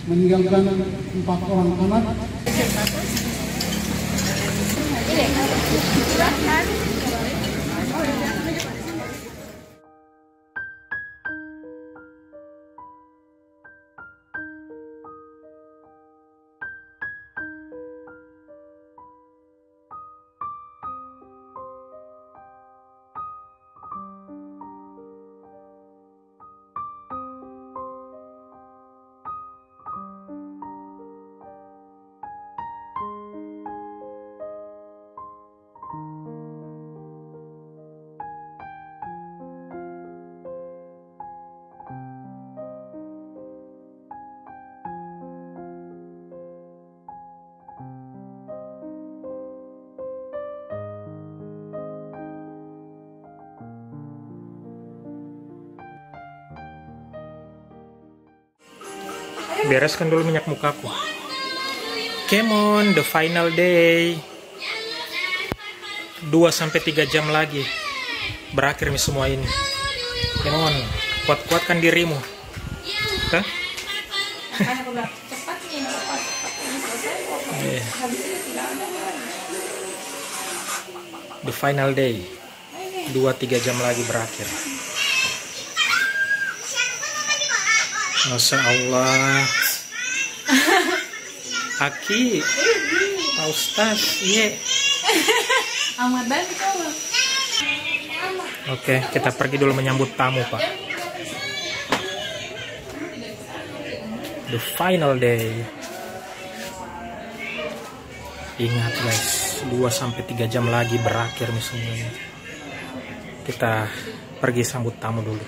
meninggalkan 4 orang anak. Bereskan dulu minyak mukaku. Come on, the final day. 2-3 jam lagi berakhir nih semua ini. Come on, kuat-kuatkan dirimu. Hah? The final day. 2-3 jam lagi berakhir. Masya Allah. Aki, Pak Ustaz, iya. Oke, kita pergi dulu menyambut tamu, Pak. The final day. Ingat guys, 2-3 jam lagi berakhir nih semuanya. Kita pergi sambut tamu dulu.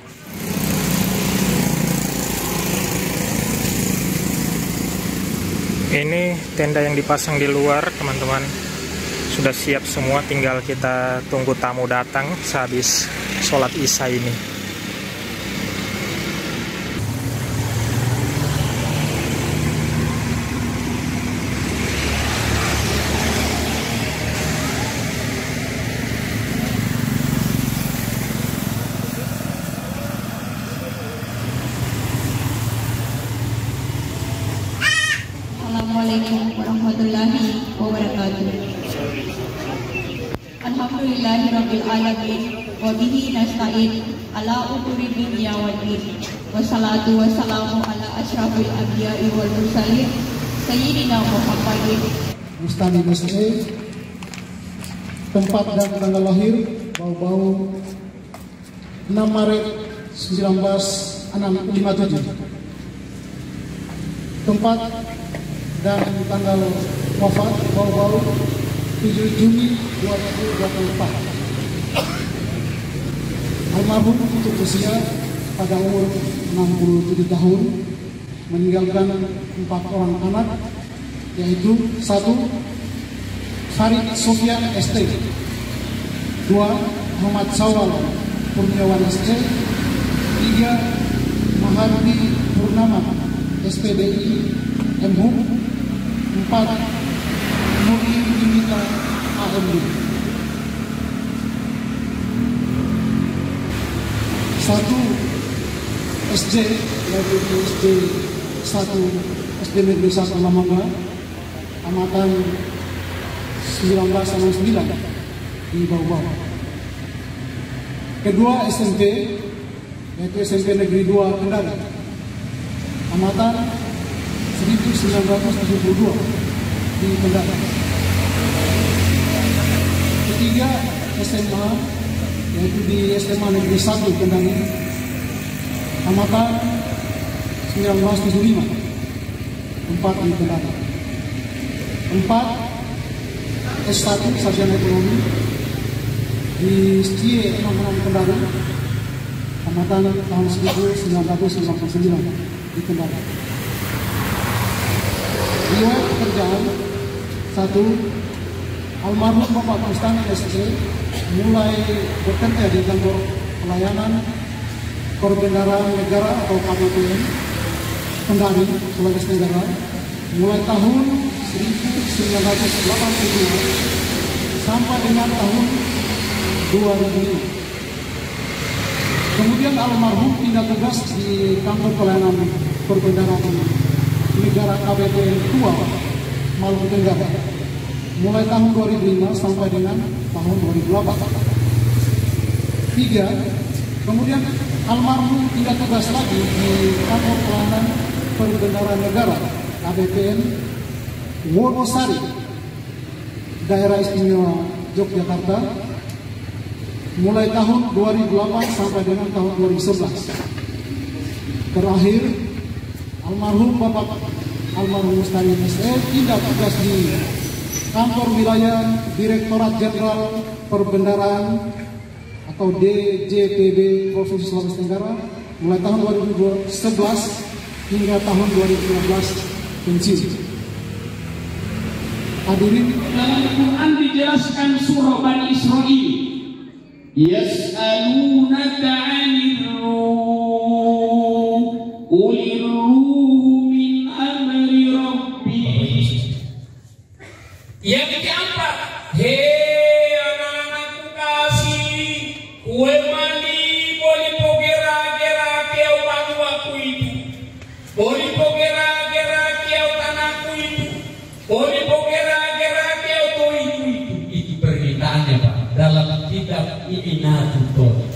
Ini tenda yang dipasang di luar, teman-teman. Sudah siap semua, tinggal kita tunggu tamu datang sehabis sholat isya ini. Assalamualaikum warahmatullahi wabarakatuh. Alhamdulillahirabbil alamin wa bihi nasta'in ala umuri dunya waddin. Wassalatu wassalamu ala asyrafil anbiya'i wal mursalin sayyidina Muhammadin. Bustani SE, tempat dan tanggal lahir bau-bau 6 Maret 1957. Tempat dan tanggal wafat bau-bau 7 Juni 2024. Almarhum untuk usia pada umur 67 tahun, meninggalkan 4 orang anak, yaitu 1. Farid Sofyan ST, 2. Muhammad Sawal Purniawan SC, 3. Mahardi Purnama SPDI MHUM, 4. Muri Dimita AMD. 1. SJ yaitu SD 1 SD Negeri 1 Lamangga, amatan 1969 di bawah. Kedua SMP yaitu SMP Negeri 2 Kendari, amatan 1972 di Kendari. Ketiga SMA yaitu di SMA Negeri 1 Kendari, amatan 1975, 4 di Kendari. 4. S1 Sarjana Ekonomi di STIE 66 Kendari, amatan tahun 1999 di Kendari. Riwayat pekerjaan: 1. Almarhum Bapak Bustani SC mulai bekerja di kantor pelayanan Korbendaraan Negara atau KPPN Kendari, Sulawesi Tenggara mulai tahun 1982 sampai dengan tahun 2005. Kemudian almarhum pindah tugas di kantor pelayanan Korbendaraan Negara negara KBPN 2 Maluku Tenggara mulai tahun 2005 sampai dengan tahun 2008. 3. Kemudian almarhum tidak tugas lagi di kantor pelayanan perbendaharaan negara KBPN Wonosari, Daerah Istimewa Yogyakarta, mulai tahun 2008 sampai dengan tahun 2011. Terakhir, almarhum Bapak almarhum Mustari SE tidak tugas di kantor wilayah Direktorat Jenderal Perbendaharaan atau DJPB Provinsi Sulawesi Tenggara mulai tahun 2011 hingga tahun 2015 pensiun. Hadirin, dalam Quran dijelaskan surah Bani Israil, yas'alunaka 'anil ruh qulir ruh min amri rabbi. Yang keempat, hei anak-anakku kasih, kue mani boleh pogera-gera kau bangwaku itu, boleh pogera-gera kau tanahku itu, boleh pogera-gera kau tuh itu permintaannya Pak dalam kitab I'inatul Talib.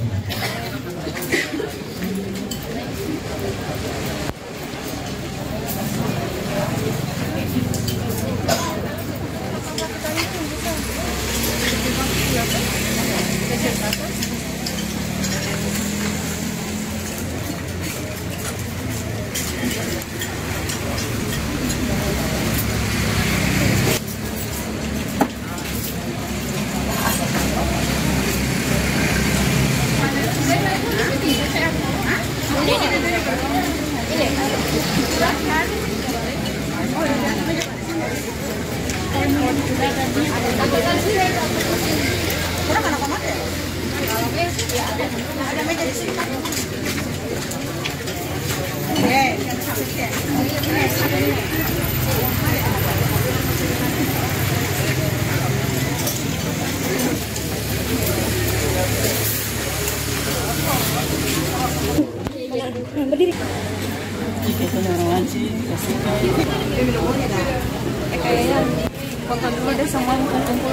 Foto dulu deh semua, kumpul.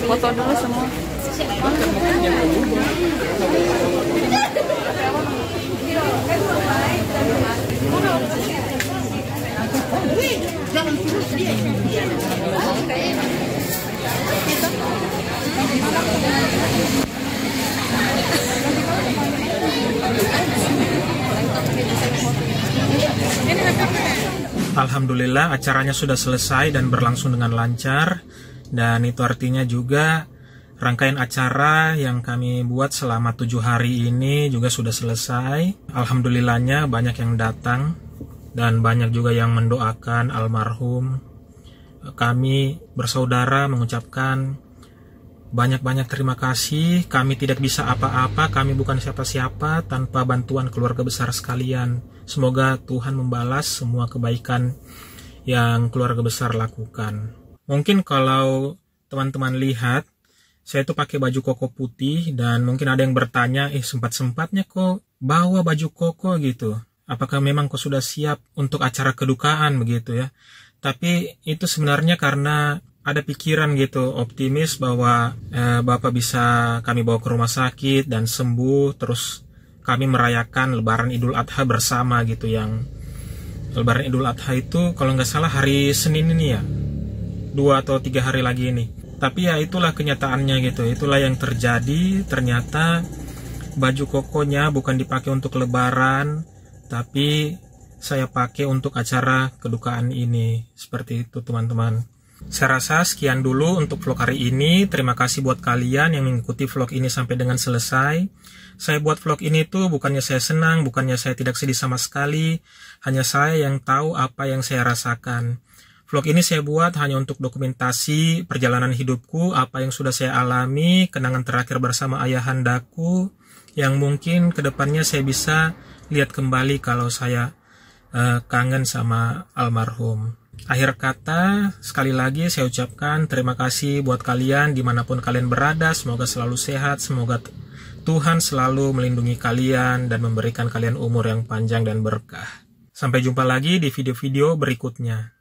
Foto dulu semua. Alhamdulillah acaranya sudah selesai dan berlangsung dengan lancar, dan itu artinya juga rangkaian acara yang kami buat selama 7 hari ini juga sudah selesai. Alhamdulillahnya banyak yang datang dan banyak juga yang mendoakan almarhum. Kami bersaudara mengucapkan banyak-banyak terima kasih. Kami tidak bisa apa-apa, kami bukan siapa-siapa tanpa bantuan keluarga besar sekalian. Semoga Tuhan membalas semua kebaikan yang keluarga besar lakukan. Mungkin kalau teman-teman lihat, saya tuh pakai baju koko putih, dan mungkin ada yang bertanya, sempat-sempatnya kok bawa baju koko gitu. Apakah memang kok sudah siap untuk acara kedukaan begitu ya? Tapi itu sebenarnya karena ada pikiran gitu, optimis bahwa Bapak bisa kami bawa ke rumah sakit dan sembuh, terus kami merayakan Lebaran Idul Adha bersama gitu. Yang Lebaran Idul Adha itu kalau nggak salah hari Senin ini ya, 2 atau 3 hari lagi ini. Tapi ya itulah kenyataannya gitu, itulah yang terjadi. Ternyata baju kokonya bukan dipakai untuk Lebaran, tapi saya pakai untuk acara kedukaan ini. Seperti itu teman-teman. Saya rasa sekian dulu untuk vlog hari ini. Terima kasih buat kalian yang mengikuti vlog ini sampai dengan selesai. Saya buat vlog ini tuh bukannya saya senang, bukannya saya tidak sedih sama sekali. Hanya saya yang tahu apa yang saya rasakan. Vlog ini saya buat hanya untuk dokumentasi perjalanan hidupku, apa yang sudah saya alami, kenangan terakhir bersama ayahandaku, yang mungkin kedepannya saya bisa lihat kembali kalau saya kangen sama almarhum. Akhir kata, sekali lagi saya ucapkan terima kasih buat kalian dimanapun kalian berada. Semoga selalu sehat, semoga Tuhan selalu melindungi kalian dan memberikan kalian umur yang panjang dan berkah. Sampai jumpa lagi di video-video berikutnya.